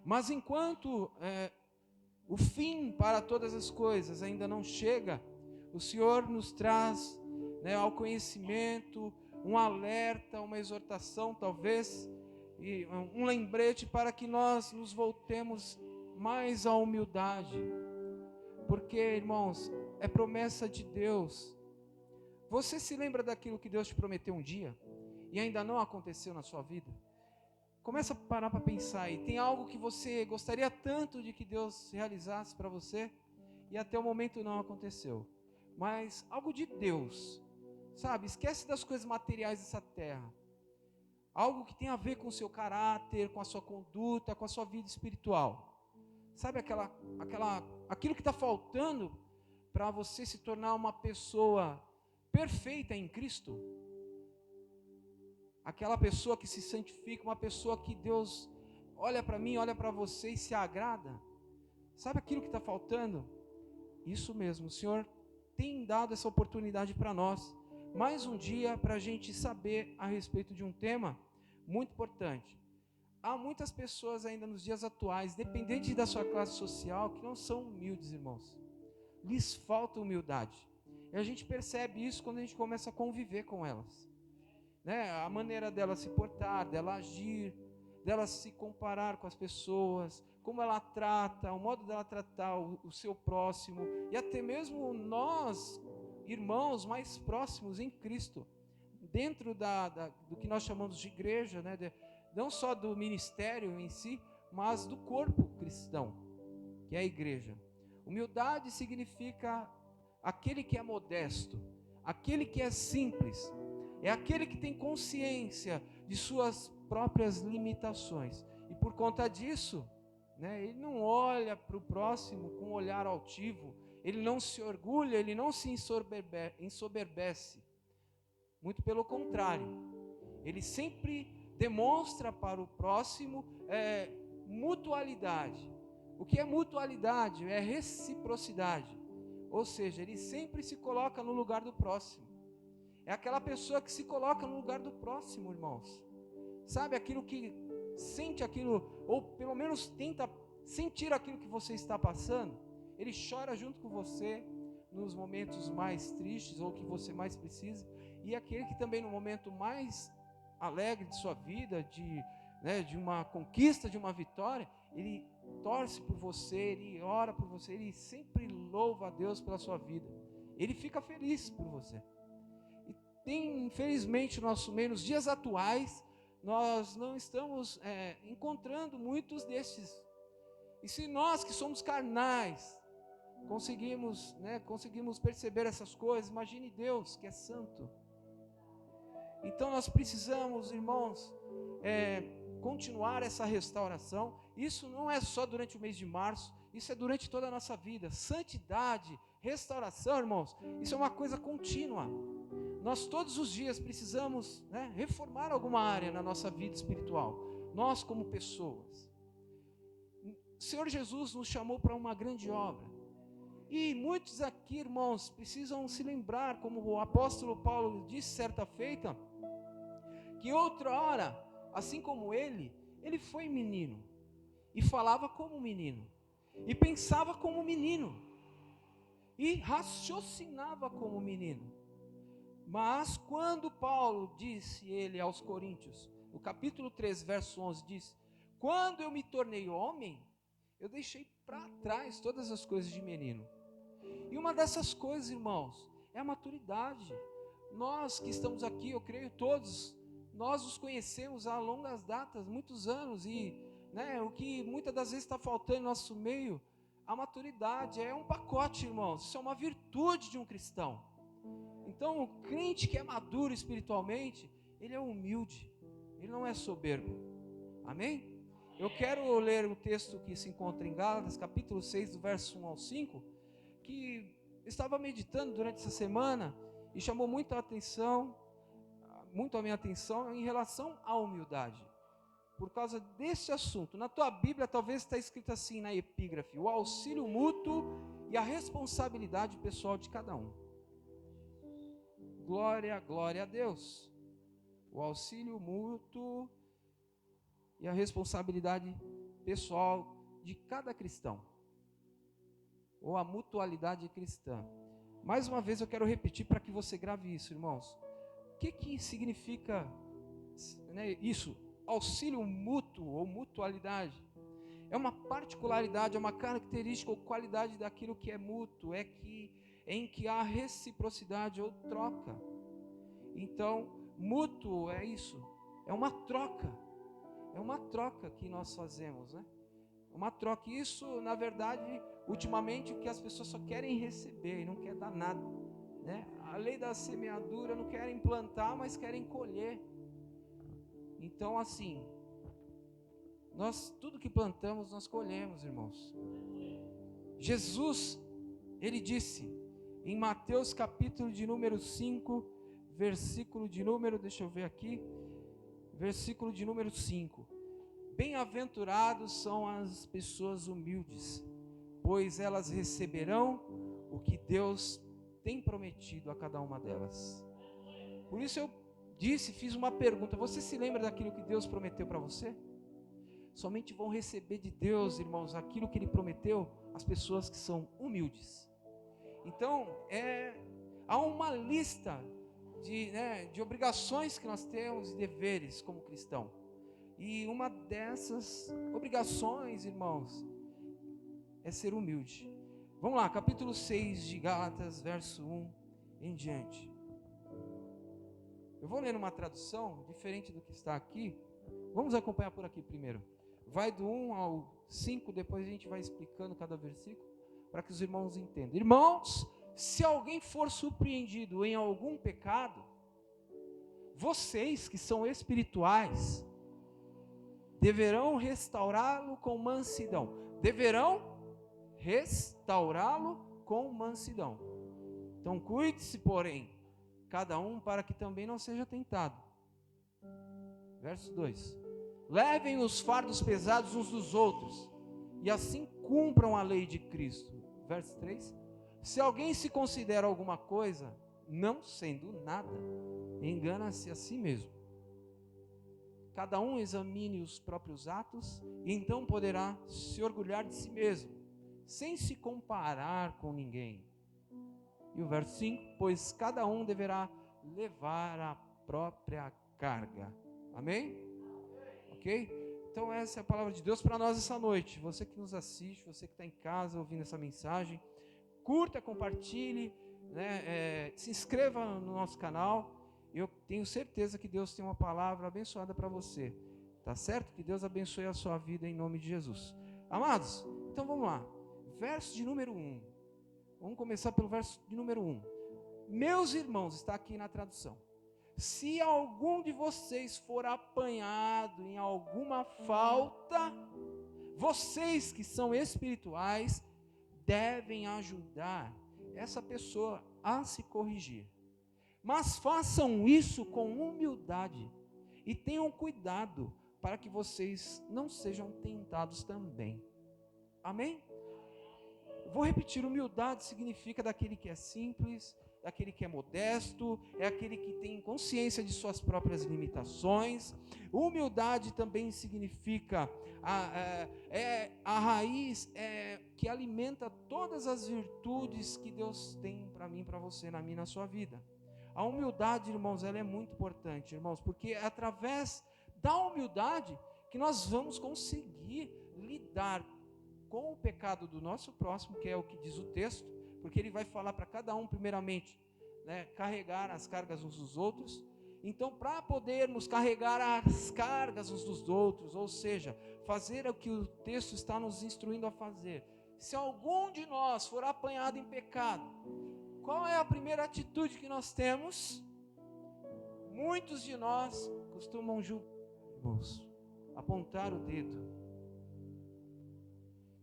Mas enquanto o fim para todas as coisas ainda não chega, o Senhor nos traz, ao conhecimento, um alerta, uma exortação talvez, e um lembrete para que nós nos voltemos mais à humildade. Porque, irmãos, é promessa de Deus. Você se lembra daquilo que Deus te prometeu um dia e ainda não aconteceu na sua vida? Começa a parar para pensar aí. Tem algo que você gostaria tanto de que Deus realizasse para você e até o momento não aconteceu. Mas algo de Deus, sabe? Esquece das coisas materiais dessa terra. Algo que tem a ver com o seu caráter, com a sua conduta, com a sua vida espiritual. Sabe aquilo que está faltando para você se tornar uma pessoa perfeita em Cristo? Aquela pessoa que se santifica, uma pessoa que Deus olha para mim, olha para você e se agrada. Sabe aquilo que está faltando? Isso mesmo, o Senhor tem dado essa oportunidade para nós. Mais um dia para a gente saber a respeito de um tema muito importante. Há muitas pessoas ainda nos dias atuais, dependente da sua classe social, que não são humildes, irmãos. Lhes falta humildade. E a gente percebe isso quando a gente começa a conviver com elas. A maneira dela se portar, dela agir, dela se comparar com as pessoas, como ela trata, o modo dela tratar o seu próximo, e até mesmo nós, irmãos mais próximos em Cristo, dentro do que nós chamamos de igreja, não só do ministério em si, mas do corpo cristão, que é a igreja. Humildade significa aquele que é modesto, aquele que é simples, é aquele que tem consciência de suas próprias limitações. E por conta disso, ele não olha para o próximo com um olhar altivo, ele não se orgulha, ele não se ensoberbece. Muito pelo contrário, ele sempre demonstra para o próximo mutualidade. O que é mutualidade? É reciprocidade. Ou seja, ele sempre se coloca no lugar do próximo. É aquela pessoa que se coloca no lugar do próximo, irmãos. Sabe, aquilo que sente aquilo, ou pelo menos tenta sentir aquilo que você está passando. Ele chora junto com você nos momentos mais tristes ou que você mais precisa. E aquele que também no momento mais alegre de sua vida, de uma conquista, de uma vitória, ele torce por você, ele ora por você, ele sempre louva a Deus pela sua vida. Ele fica feliz por você. Tem, infelizmente, no nosso meio, nos dias atuais, nós não estamos encontrando muitos destes. E se nós que somos carnais, conseguimos perceber essas coisas, imagine Deus que é santo. Então nós precisamos, irmãos, continuar essa restauração. Isso não é só durante o mês de março, isso é durante toda a nossa vida. Santidade, restauração, irmãos, isso é uma coisa contínua. Nós todos os dias precisamos reformar alguma área na nossa vida espiritual, nós como pessoas. O Senhor Jesus nos chamou para uma grande obra, e muitos aqui, irmãos, precisam se lembrar, como o apóstolo Paulo disse certa feita, que outra hora, assim como ele foi menino, e falava como menino, e pensava como menino, e raciocinava como menino. Mas quando Paulo disse ele aos Coríntios, no capítulo 3, verso 11, diz: quando eu me tornei homem, eu deixei para trás todas as coisas de menino. E uma dessas coisas, irmãos, é a maturidade. Nós que estamos aqui, eu creio todos, nós os conhecemos há longas datas, muitos anos, e o que muitas das vezes está faltando no nosso meio, a maturidade é um pacote, irmãos, isso é uma virtude de um cristão. Então, o crente que é maduro espiritualmente, ele é humilde, ele não é soberbo. Amém? Eu quero ler o texto que se encontra em Gálatas, capítulo 6, do verso 1 ao 5, que estava meditando durante essa semana e chamou muito a minha atenção em relação à humildade. Por causa desse assunto, na tua Bíblia talvez está escrito assim na epígrafe: o auxílio mútuo e a responsabilidade pessoal de cada um. Glória a Deus. O auxílio mútuo e a responsabilidade pessoal de cada cristão, ou a mutualidade cristã. Mais uma vez eu quero repetir para que você grave isso, irmãos. O que significa, né, isso? Auxílio mútuo ou mutualidade. É uma particularidade, é uma característica ou qualidade daquilo que é mútuo, em que há reciprocidade ou troca. Então, mútuo é isso, é uma troca que nós fazemos, né? Uma troca. Isso, na verdade, ultimamente, o que as pessoas só querem receber e não quer dar nada, né? A lei da semeadura, não querem plantar, mas querem colher. Então, assim, tudo que plantamos, nós colhemos, irmãos. Jesus, ele disse em Mateus capítulo de número 5, versículo de número, deixa eu ver aqui, versículo de número 5. Bem-aventurados são as pessoas humildes, pois elas receberão o que Deus tem prometido a cada uma delas. Por isso eu fiz uma pergunta: você se lembra daquilo que Deus prometeu para você? Somente vão receber de Deus, irmãos, aquilo que Ele prometeu, as pessoas que são humildes. Então, há uma lista de obrigações que nós temos e deveres como cristão. E uma dessas obrigações, irmãos, é ser humilde. Vamos lá, capítulo 6 de Gálatas, verso 1 em diante. Eu vou ler numa tradução diferente do que está aqui. Vamos acompanhar por aqui primeiro. Vai do 1 ao 5, depois a gente vai explicando cada versículo, para que os irmãos entendam. Irmãos, se alguém for surpreendido em algum pecado, vocês que são espirituais, deverão restaurá-lo com mansidão. Deverão restaurá-lo com mansidão. Então cuide-se, porém, cada um para que também não seja tentado. Verso 2. Levem os fardos pesados uns dos outros, e assim cumpram a lei de Cristo. Verso 3. Se alguém se considera alguma coisa, não sendo nada, engana-se a si mesmo. Cada um examine os próprios atos, e então poderá se orgulhar de si mesmo, sem se comparar com ninguém. E o verso 5, pois cada um deverá levar a própria carga. Amém? Ok? Então essa é a palavra de Deus para nós essa noite. Você que nos assiste, você que está em casa ouvindo essa mensagem, curta, compartilhe, né, se inscreva no nosso canal. Eu tenho certeza que Deus tem uma palavra abençoada para você. Tá certo? Que Deus abençoe a sua vida em nome de Jesus. Amados, então vamos lá. Verso de número 1. Vamos começar pelo verso de número 1. Meus irmãos, está aqui na tradução. Se algum de vocês for apanhado em alguma falta, vocês que são espirituais devem ajudar essa pessoa a se corrigir. Mas façam isso com humildade e tenham cuidado para que vocês não sejam tentados também. Amém? Vou repetir, humildade significa daquele que é simples, daquele que é modesto, é aquele que tem consciência de suas próprias limitações. Humildade também significa a raiz que alimenta todas as virtudes que Deus tem para mim, para você, na minha, na sua vida. A humildade, irmãos, ela é muito importante, irmãos, porque é através da humildade que nós vamos conseguir lidar com o pecado do nosso próximo, que é o que diz o texto, porque ele vai falar para cada um, primeiramente, né, carregar as cargas uns dos outros. Então, para podermos carregar as cargas uns dos outros, ou seja, fazer o que o texto está nos instruindo a fazer, se algum de nós for apanhado em pecado, qual é a primeira atitude que nós temos? Muitos de nós costumam julgar, apontar o dedo.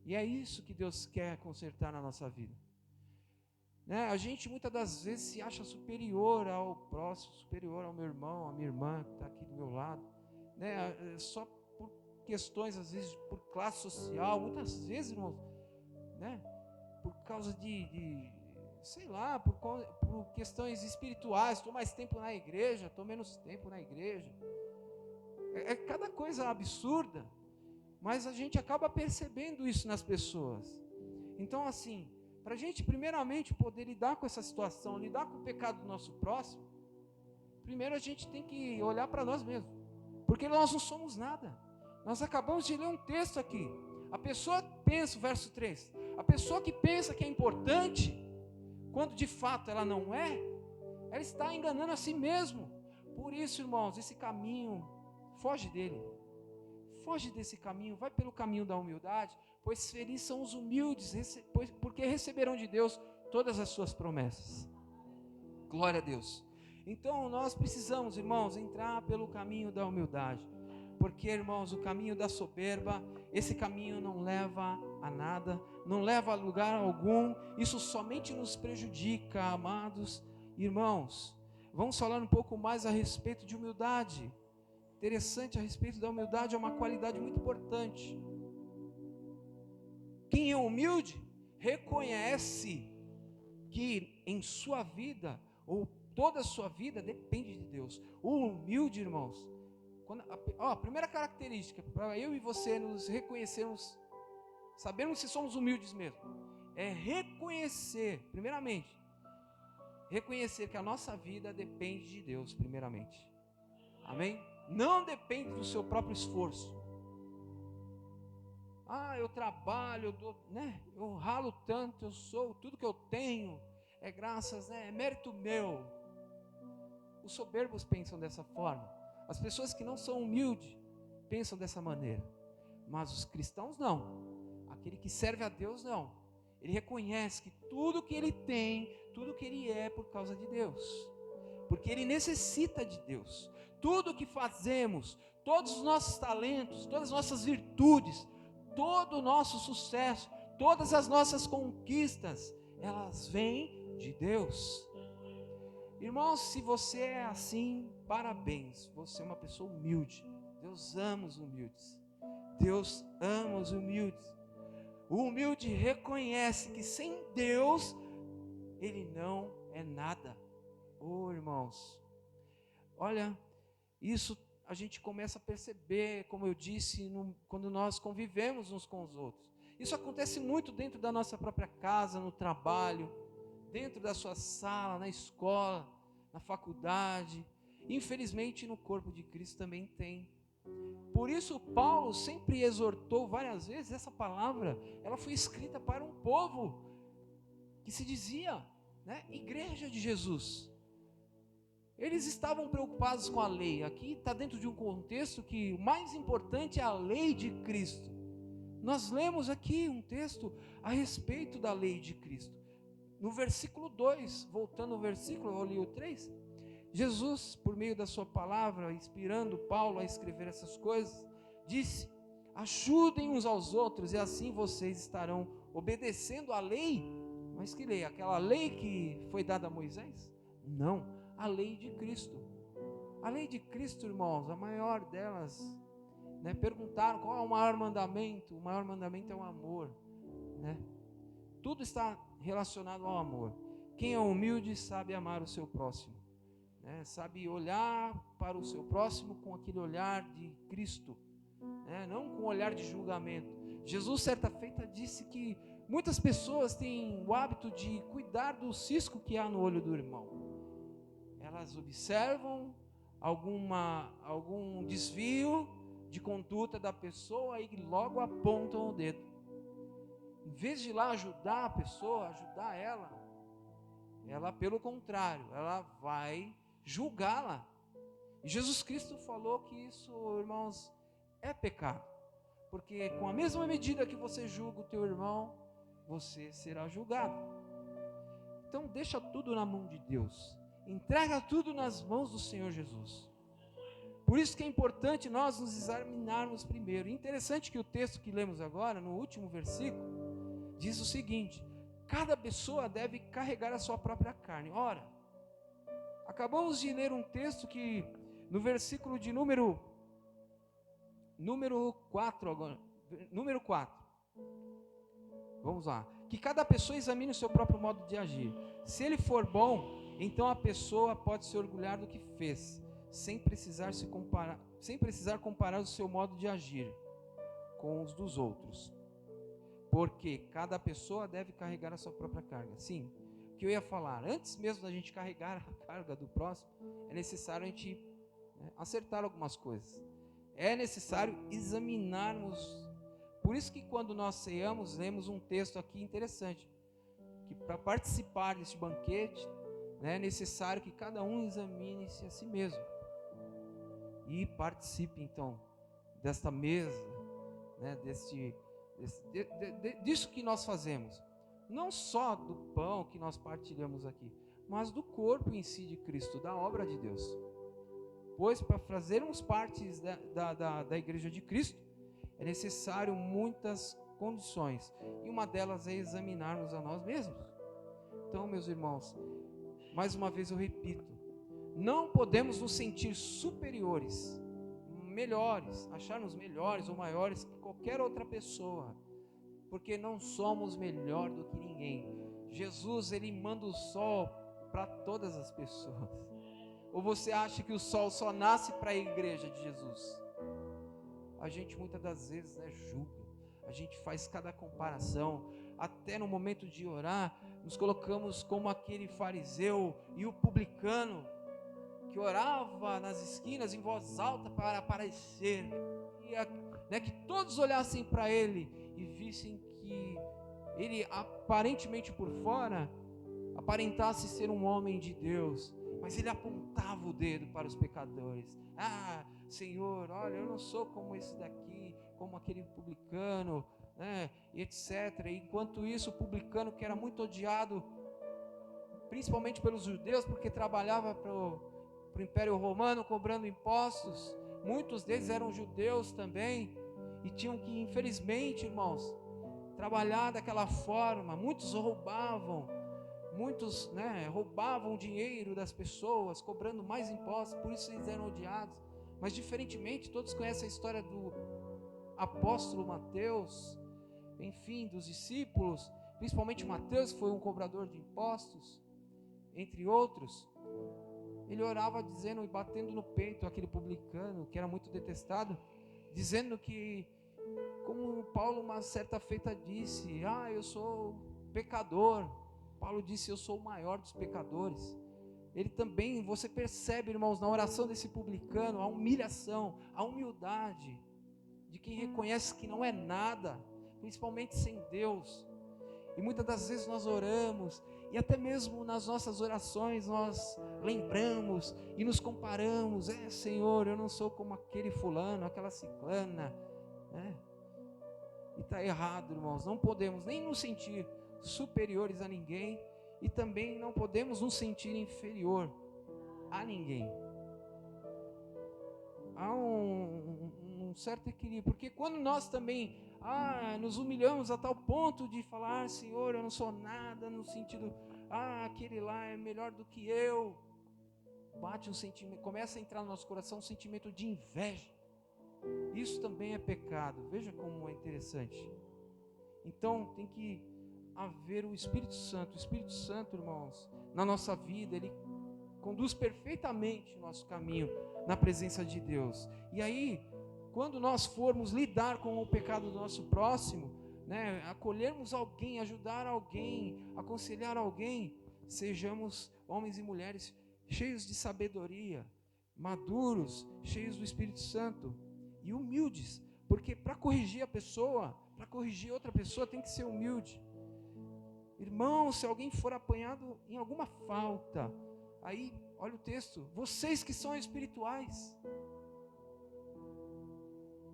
E é isso que Deus quer consertar na nossa vida. Né? A gente muitas das vezes se acha superior ao próximo, superior ao meu irmão, à minha irmã que está aqui do meu lado, né? Só por questões, às vezes, por classe social, muitas vezes, irmãos, né? Por causa sei lá, por questões espirituais. Estou mais tempo na igreja, estou menos tempo na igreja. É cada coisa absurda. mas a gente acaba percebendo isso nas pessoas. Então, assim, para a gente primeiramente poder lidar com essa situação, lidar com o pecado do nosso próximo, primeiro a gente tem que olhar para nós mesmos, porque nós não somos nada. Nós acabamos de ler um texto aqui. A pessoa pensa, verso 3, a pessoa que pensa que é importante, quando de fato ela não é, ela está enganando a si mesmo. Por isso, irmãos, esse caminho, foge dele. Foge desse caminho, vai pelo caminho da humildade, pois felizes são os humildes, porque receberão de Deus todas as suas promessas. Glória a Deus. Então nós precisamos, irmãos, entrar pelo caminho da humildade, porque, irmãos, o caminho da soberba, esse caminho não leva a nada, não leva a lugar algum, isso somente nos prejudica, amados irmãos. Vamos falar um pouco mais a respeito de humildade. Interessante, a respeito da humildade, é uma qualidade muito importante. Quem é humilde, reconhece que em sua vida, ou toda a sua vida, depende de Deus. O humilde, irmãos, a primeira característica para eu e você nos reconhecermos, sabermos se somos humildes mesmo, é reconhecer, primeiramente, reconhecer que a nossa vida depende de Deus, primeiramente. Amém? Não depende do seu próprio esforço. Eu trabalho, eu ralo tanto, eu sou, tudo que eu tenho é graças, é mérito meu. Os soberbos pensam dessa forma. As pessoas que não são humildes pensam dessa maneira. Mas os cristãos não. Aquele que serve a Deus não. Ele reconhece que tudo que ele tem, tudo que ele é por causa de Deus. Porque ele necessita de Deus. Tudo que fazemos, todos os nossos talentos, todas as nossas virtudes, todo o nosso sucesso, todas as nossas conquistas, elas vêm de Deus. Irmãos, se você é assim, parabéns, você é uma pessoa humilde. Deus ama os humildes. Deus ama os humildes. O humilde reconhece que sem Deus, ele não é nada. Irmãos, olha, isso a gente começa a perceber, como eu disse, quando nós convivemos uns com os outros. Isso acontece muito dentro da nossa própria casa, no trabalho, dentro da sua sala, na escola, na faculdade. Infelizmente no corpo de Cristo também tem. Por isso Paulo sempre exortou várias vezes, essa palavra, ela foi escrita para um povo que se dizia, igreja de Jesus. Eles estavam preocupados com a lei. Aqui está dentro de um contexto que o mais importante é a lei de Cristo. Nós lemos aqui um texto a respeito da lei de Cristo. No versículo 2, voltando ao versículo, eu li o 3, Jesus, por meio da sua palavra, inspirando Paulo a escrever essas coisas, disse: ajudem uns aos outros e assim vocês estarão obedecendo a lei. Mas que lei? Aquela lei que foi dada a Moisés? Não, a lei de Cristo. A lei de Cristo, irmãos, a maior delas, perguntaram qual é o maior mandamento. O maior mandamento é o amor, Tudo está relacionado ao amor. Quem é humilde sabe amar o seu próximo, sabe olhar para o seu próximo com aquele olhar de Cristo, não com o olhar de julgamento. Jesus, certa feita, disse que muitas pessoas têm o hábito de cuidar do cisco que há no olho do irmão. Elas observam algum desvio de conduta da pessoa e logo apontam o dedo. Em vez de ir lá ajudar a pessoa, ajudar ela pelo contrário, ela vai julgá-la. E Jesus Cristo falou que isso, irmãos, é pecado. Porque com a mesma medida que você julga o teu irmão, você será julgado. Então deixa tudo na mão de Deus. Entrega tudo nas mãos do Senhor Jesus. Por isso que é importante nós nos examinarmos primeiro. Interessante que o texto que lemos agora, no último versículo, diz o seguinte: cada pessoa deve carregar a sua própria carne. Ora, acabamos de ler um texto que, no versículo de número 4 agora, número 4, vamos lá, que cada pessoa examine o seu próprio modo de agir. Se ele for bom, então a pessoa pode se orgulhar do que fez, sem precisar comparar o seu modo de agir. com os dos outros, porque cada pessoa deve carregar a sua própria carga. Sim, o que eu ia falar, antes mesmo da gente carregar a carga do próximo, é necessário a gente acertar algumas coisas, é necessário examinarmos. Por isso que quando nós ceamos, lemos um texto aqui interessante, que para participar deste banquete, é necessário que cada um examine-se a si mesmo, e participe então desta mesa, disso que nós fazemos, não só do pão que nós partilhamos aqui, mas do corpo em si de Cristo, da obra de Deus. Pois para fazermos partes da igreja de Cristo, é necessário muitas condições, e uma delas é examinarmos a nós mesmos. Então, meus irmãos, mais uma vez eu repito, não podemos nos sentir superiores, melhores, achar-nos melhores ou maiores que qualquer outra pessoa, porque não somos melhor do que ninguém. Jesus, ele manda o sol para todas as pessoas. Ou você acha que o sol só nasce para a igreja de Jesus? A gente muitas das vezes julga, a gente faz cada comparação, até no momento de orar, nos colocamos como aquele fariseu e o publicano, que orava nas esquinas em voz alta para aparecer, que todos olhassem para ele e vissem que ele aparentemente por fora aparentasse ser um homem de Deus, mas ele apontava o dedo para os pecadores. Senhor, olha, eu não sou como esse daqui, como aquele publicano, etc. E enquanto isso, o publicano, que era muito odiado, principalmente pelos judeus, porque trabalhava para o Império Romano cobrando impostos, muitos deles eram judeus também, e tinham que, infelizmente, irmãos, trabalhar daquela forma. Muitos roubavam, roubavam dinheiro das pessoas, cobrando mais impostos, por isso eles eram odiados. Mas diferentemente, todos conhecem a história do apóstolo Mateus, enfim, dos discípulos, principalmente Mateus, que foi um cobrador de impostos, entre outros. Ele orava dizendo e batendo no peito aquele publicano, que era muito detestado, dizendo que, como Paulo uma certa feita disse, eu sou pecador. Paulo disse, eu sou o maior dos pecadores. Ele também, você percebe, irmãos, na oração desse publicano, a humilhação, a humildade de quem reconhece que não é nada, principalmente sem Deus. E muitas das vezes nós oramos, e até mesmo nas nossas orações nós lembramos e nos comparamos. Senhor, eu não sou como aquele fulano, aquela ciclana, E está errado, irmãos. Não podemos nem nos sentir superiores a ninguém, e também não podemos nos sentir inferior a ninguém. Há um certo equilíbrio, porque quando nós também nos humilhamos a tal ponto de falar, Senhor, eu não sou nada, no sentido, aquele lá é melhor do que eu, bate um sentimento, começa a entrar no nosso coração um sentimento de inveja. Isso também é pecado. Veja como é interessante. Então tem que haver o Espírito Santo. O Espírito Santo, irmãos, na nossa vida, ele conduz perfeitamente o nosso caminho na presença de Deus. E aí, quando nós formos lidar com o pecado do nosso próximo, acolhermos alguém, ajudar alguém, aconselhar alguém, sejamos homens e mulheres cheios de sabedoria, maduros, cheios do Espírito Santo e humildes, porque para corrigir a pessoa, para corrigir outra pessoa, tem que ser humilde. Irmão, se alguém for apanhado em alguma falta, aí, olha o texto, vocês que são espirituais.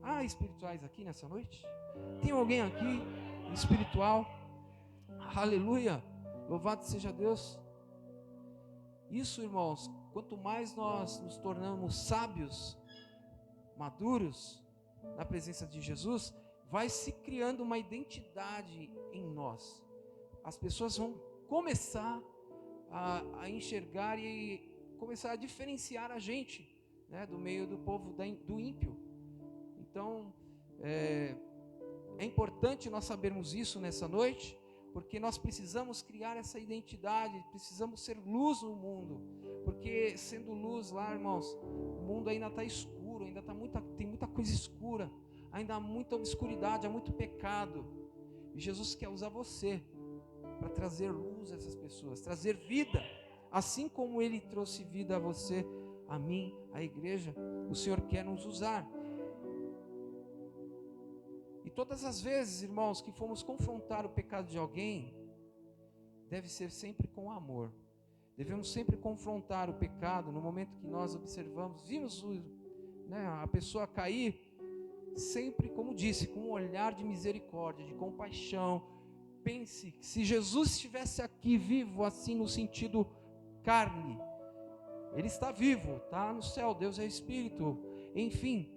Há espirituais aqui nessa noite? Tem alguém aqui espiritual? Aleluia, louvado seja Deus. Isso, irmãos, quanto mais nós nos tornamos sábios, maduros na presença de Jesus, vai se criando uma identidade em nós. As pessoas vão começar a enxergar e começar a diferenciar a gente, do meio do povo do ímpio. Então, é importante nós sabermos isso nessa noite, porque nós precisamos criar essa identidade, precisamos ser luz no mundo, porque sendo luz lá, irmãos, o mundo ainda está escuro, ainda tem muita coisa escura, ainda há muita obscuridade, há muito pecado. E Jesus quer usar você para trazer luz a essas pessoas, trazer vida, assim como Ele trouxe vida a você, a mim, a igreja. O Senhor quer nos usar. E todas as vezes, irmãos, que formos confrontar o pecado de alguém, deve ser sempre com amor. Devemos sempre confrontar o pecado no momento que nós observamos, vimos a pessoa cair, sempre, como disse, com um olhar de misericórdia, de compaixão. Pense que se Jesus estivesse aqui vivo, assim no sentido carne, Ele está vivo, está no céu, Deus é Espírito, enfim,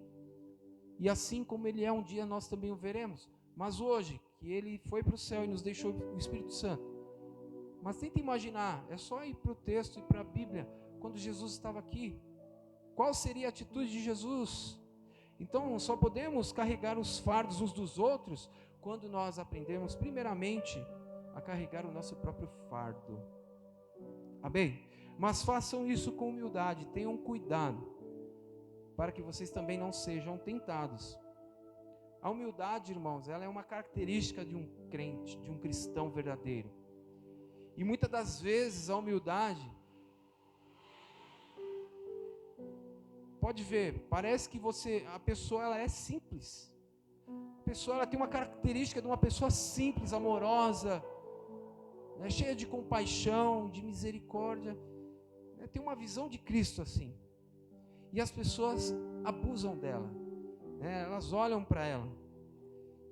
e assim como Ele é, um dia nós também o veremos. Mas hoje, que Ele foi para o céu e nos deixou o Espírito Santo, mas tenta imaginar, é só ir para o texto e para a Bíblia, quando Jesus estava aqui, qual seria a atitude de Jesus? Então, só podemos carregar os fardos uns dos outros, quando nós aprendemos, primeiramente, a carregar o nosso próprio fardo. Amém? Mas façam isso com humildade, tenham cuidado, para que vocês também não sejam tentados. A humildade, irmãos, ela é uma característica de um crente, de um cristão verdadeiro. E muitas das vezes a humildade, pode ver, parece que a pessoa ela é simples. A pessoa ela tem uma característica de uma pessoa simples, amorosa, né, cheia de compaixão, de misericórdia, né, tem uma visão de Cristo assim. E as pessoas abusam dela, né, elas olham para ela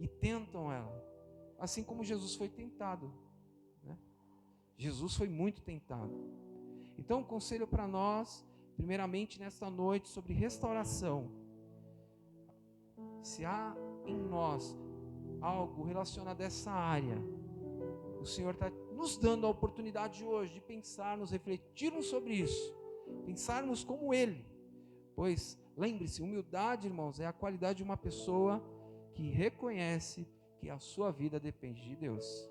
e tentam ela, assim como Jesus foi tentado, né? Jesus foi muito tentado. Então, um conselho para nós, primeiramente nesta noite, sobre restauração. Se há em nós algo relacionado a essa área, o Senhor está nos dando a oportunidade hoje de pensarmos, refletirmos sobre isso, pensarmos como Ele. Pois, lembre-se, humildade, irmãos, é a qualidade de uma pessoa que reconhece que a sua vida depende de Deus.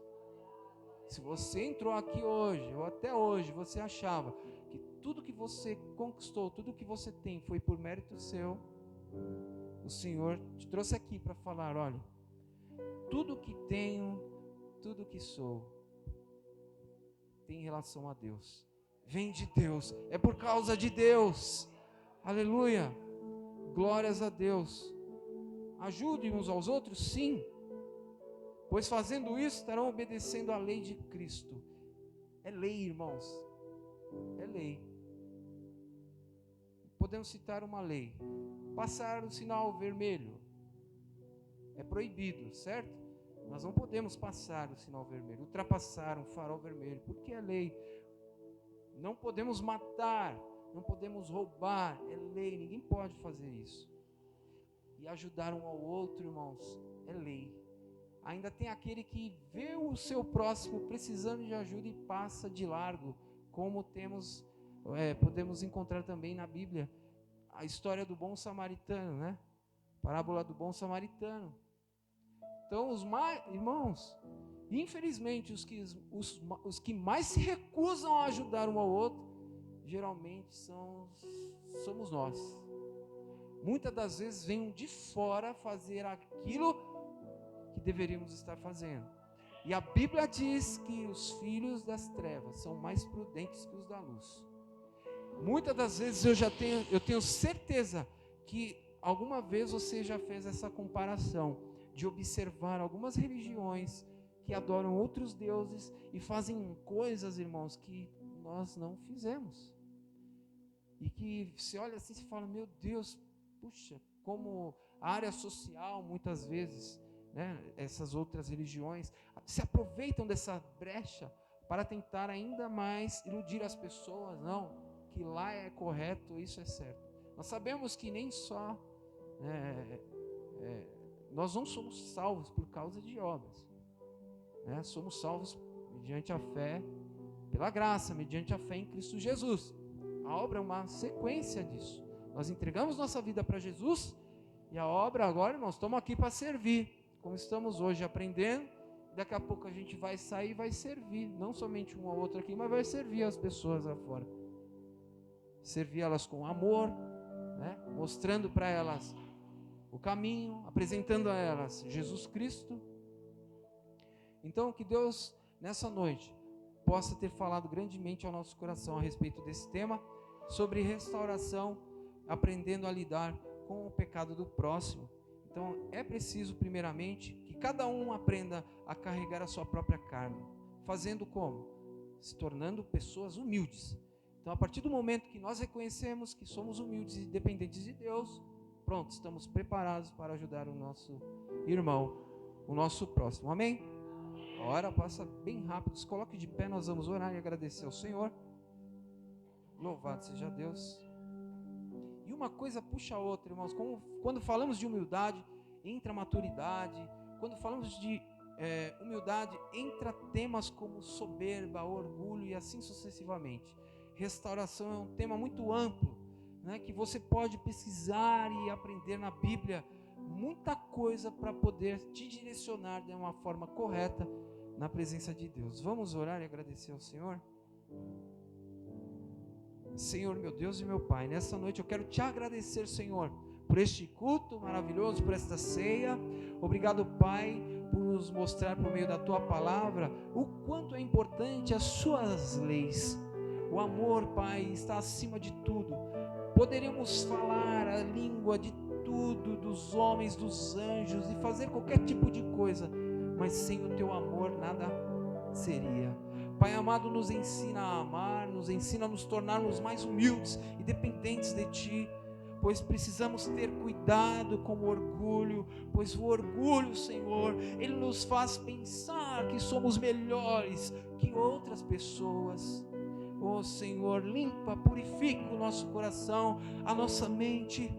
Se você entrou aqui hoje, ou até hoje, você achava que tudo que você conquistou, tudo que você tem foi por mérito seu, o Senhor te trouxe aqui para falar, olha, tudo que tenho, tudo que sou, tem relação a Deus, vem de Deus, é por causa de Deus, aleluia, glórias a Deus. Ajude uns aos outros, sim, pois fazendo isso estarão obedecendo à lei de Cristo. É lei, irmãos, é lei. Podemos citar uma lei: passar o sinal vermelho é proibido, certo? Nós não podemos passar o sinal vermelho, ultrapassar um farol vermelho, porque é lei. Não podemos matar, não podemos roubar, é lei, ninguém pode fazer isso. E ajudar um ao outro, irmãos, é lei. Ainda tem aquele que vê o seu próximo precisando de ajuda e passa de largo, como podemos encontrar também na Bíblia a história do bom samaritano, né? Parábola do bom samaritano. Então, irmãos, infelizmente, os que mais se recusam a ajudar um ao outro, geralmente somos nós. Muitas das vezes vêm de fora fazer aquilo que deveríamos estar fazendo. E a Bíblia diz que os filhos das trevas são mais prudentes que os da luz. Muitas das vezes eu tenho certeza que alguma vez você já fez essa comparação de observar algumas religiões que adoram outros deuses e fazem coisas, irmãos, que nós não fizemos. E que você olha assim e fala, meu Deus, puxa, como a área social muitas vezes, né, essas outras religiões se aproveitam dessa brecha para tentar ainda mais iludir as pessoas, não, que lá é correto, isso é certo. Nós sabemos que nem só nós não somos salvos por causa de obras, né? Somos salvos mediante a fé, pela graça, mediante a fé em Cristo Jesus. A obra é uma sequência disso. Nós entregamos nossa vida para Jesus e a obra agora, irmãos, estamos aqui para servir, como estamos hoje aprendendo. Daqui a pouco a gente vai sair e vai servir, não somente um ao outro aqui, mas vai servir as pessoas lá fora. Servir elas com amor, né? Mostrando para elas o caminho, apresentando a elas Jesus Cristo. Então, que Deus, nessa noite, possa ter falado grandemente ao nosso coração a respeito desse tema, sobre restauração, aprendendo a lidar com o pecado do próximo. Então, é preciso, primeiramente, que cada um aprenda a carregar a sua própria carne. Fazendo como? Se tornando pessoas humildes. Então, a partir do momento que nós reconhecemos que somos humildes e dependentes de Deus, pronto, estamos preparados para ajudar o nosso irmão, o nosso próximo. Amém? A hora passa bem rápido. Se coloque de pé, nós vamos orar e agradecer ao Senhor. Louvado seja Deus. E uma coisa puxa a outra, irmãos. Quando falamos de humildade, entra maturidade. Quando falamos de humildade, entra temas como soberba, orgulho e assim sucessivamente. Restauração é um tema muito amplo, né, que você pode pesquisar e aprender na Bíblia muita coisa para poder te direcionar de uma forma correta na presença de Deus. Vamos orar e agradecer ao Senhor? Senhor, meu Deus e meu Pai, nessa noite eu quero te agradecer, Senhor, por este culto maravilhoso, por esta ceia. Obrigado, Pai, por nos mostrar por meio da Tua palavra o quanto é importante as Suas leis. O amor, Pai, está acima de tudo. Poderíamos falar a língua de tudo, dos homens, dos anjos, e fazer qualquer tipo de coisa, mas sem o Teu amor nada seria. Pai amado, nos ensina a amar, nos ensina a nos tornarmos mais humildes e dependentes de Ti, pois precisamos ter cuidado com o orgulho, pois o orgulho, Senhor, ele nos faz pensar que somos melhores que outras pessoas. Oh Senhor, limpa, purifica o nosso coração, a nossa mente.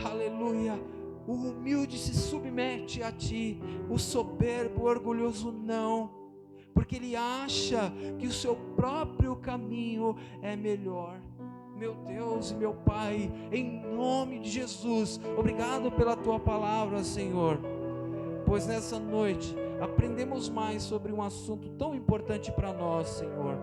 Aleluia. O humilde se submete a Ti, o soberbo, o orgulhoso não, porque ele acha que o seu próprio caminho é melhor. Meu Deus e meu Pai, em nome de Jesus, obrigado pela Tua palavra, Senhor, pois nessa noite aprendemos mais sobre um assunto tão importante para nós, Senhor.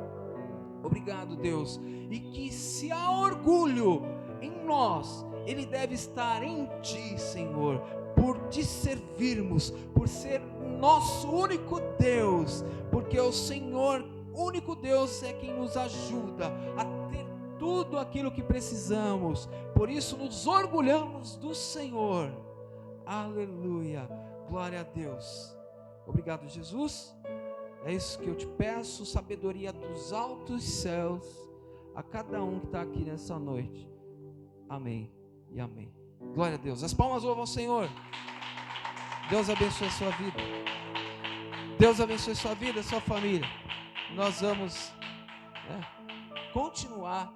Obrigado, Deus, e que se há orgulho em nós, ele deve estar em Ti, Senhor, por Te servirmos, por ser nosso único Deus, porque o Senhor, único Deus, é quem nos ajuda a ter tudo aquilo que precisamos. Por isso nos orgulhamos do Senhor. Aleluia, glória a Deus. Obrigado, Jesus. É isso que eu te peço, sabedoria dos altos céus, a cada um que está aqui nessa noite. Amém e amém. Glória a Deus. As palmas louvam ao Senhor. Deus abençoe a sua vida. Deus abençoe a sua vida, a sua família. Nós vamos continuar